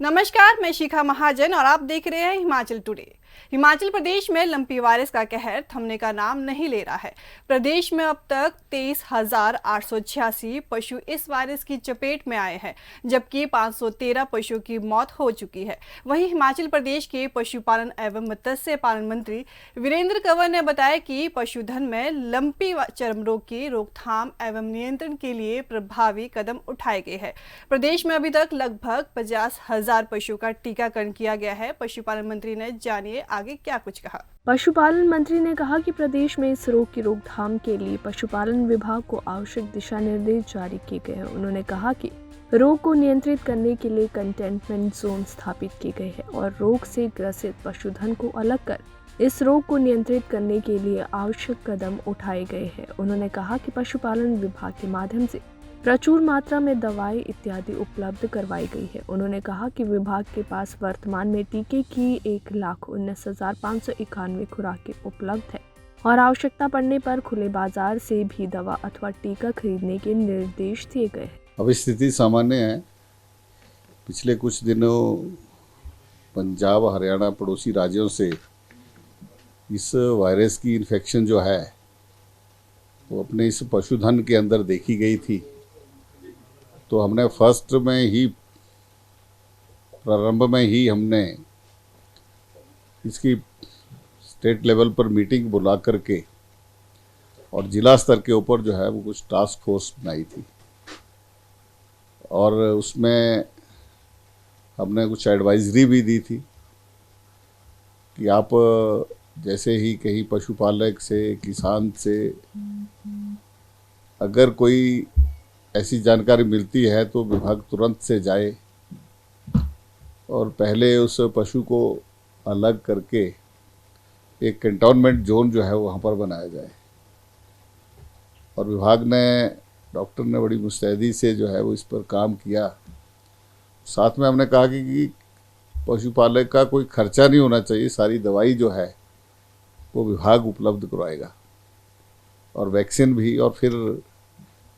नमस्कार, मैं शिखा महाजन और आप देख रहे हैं हिमाचल टुडे। हिमाचल प्रदेश में लंपी वायरस का कहर थमने का नाम नहीं ले रहा है। प्रदेश में अब तक 23,886 पशु इस वायरस की चपेट में आए हैं, जबकि 513 पशुओं की मौत हो चुकी है। वहीं हिमाचल प्रदेश के पशुपालन एवं मत्स्य पालन मंत्री वीरेंद्र कंवर ने बताया कि पशुधन में लंपी चर्म रोग की रोकथाम एवं नियंत्रण के लिए प्रभावी कदम उठाए गए हैं। प्रदेश में अभी तक लगभग 50,000 पशुओं का टीकाकरण किया गया है। पशुपालन मंत्री ने जानिए आगे क्या कुछ कहा। पशुपालन मंत्री ने कहा कि प्रदेश में इस रोग की रोकथाम के लिए पशुपालन विभाग को आवश्यक दिशा निर्देश जारी किए गए हैं। उन्होंने कहा कि रोग को नियंत्रित करने के लिए कंटेनमेंट जोन स्थापित किए गए हैं और रोग से ग्रसित पशुधन को अलग कर इस रोग को नियंत्रित करने के लिए आवश्यक कदम उठाए गए हैं। उन्होंने कहा कि पशुपालन विभाग के माध्यम से प्रचुर मात्रा में दवाई इत्यादि उपलब्ध करवाई गई है। उन्होंने कहा कि विभाग के पास वर्तमान में टीके की 1,19,591 खुराकें उपलब्ध है और आवश्यकता पड़ने पर खुले बाजार से भी दवा अथवा टीका खरीदने के निर्देश दिए गए हैं। अब स्थिति सामान्य है। पिछले कुछ दिनों पंजाब, हरियाणा, पड़ोसी राज्यों से इस वायरस की इन्फेक्शन जो है वो अपने इस पशुधन के अंदर देखी गई थी। तो हमने प्रारंभ में ही हमने इसकी स्टेट लेवल पर मीटिंग बुला करके और जिला स्तर के ऊपर जो है वो कुछ टास्क फोर्स बनाई थी और उसमें हमने कुछ एडवाइजरी भी दी थी कि आप जैसे ही कहीं पशुपालक से, किसान से अगर कोई ऐसी जानकारी मिलती है तो विभाग तुरंत से जाए और पहले उस पशु को अलग करके एक कंटेनमेंट जोन जो है वहाँ पर बनाया जाए। और विभाग ने, डॉक्टर ने बड़ी मुस्तैदी से जो है वो इस पर काम किया। साथ में हमने कहा कि पशुपालक का कोई खर्चा नहीं होना चाहिए, सारी दवाई जो है वो विभाग उपलब्ध करवाएगा और वैक्सीन भी। और फिर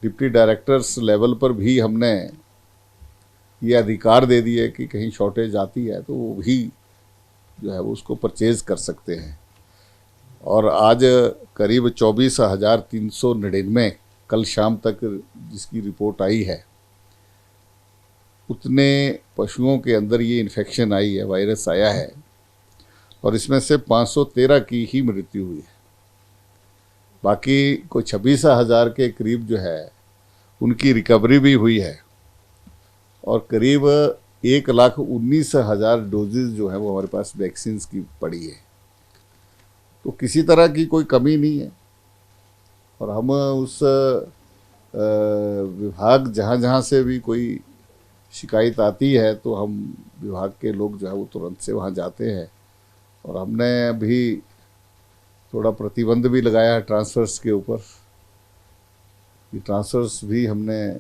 डिप्टी डायरेक्टर्स लेवल पर भी हमने ये अधिकार दे दिए कि कहीं शॉर्टेज आती है तो वो भी जो है वो उसको परचेज कर सकते हैं। और आज करीब 24,399 कल शाम तक जिसकी रिपोर्ट आई है, उतने पशुओं के अंदर ये इन्फेक्शन आई है, वायरस आया है और इसमें से 513 की ही मृत्यु हुई है। बाकी कोई 26,000 के करीब जो है उनकी रिकवरी भी हुई है और करीब 1,19,000 डोजेज जो है वो हमारे पास वैक्सीन की पड़ी है। तो किसी तरह की कोई कमी नहीं है और हम उस विभाग जहाँ से भी कोई शिकायत आती है तो हम विभाग के लोग जो है वो तुरंत से वहाँ जाते हैं। और हमने अभी थोड़ा प्रतिबंध भी लगाया है ट्रांसफ़र्स के ऊपर। ये ट्रांसफ़र्स भी हमने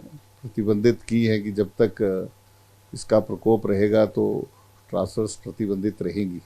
प्रतिबंधित की है कि जब तक इसका प्रकोप रहेगा तो ट्रांसफ़र्स प्रतिबंधित रहेंगी।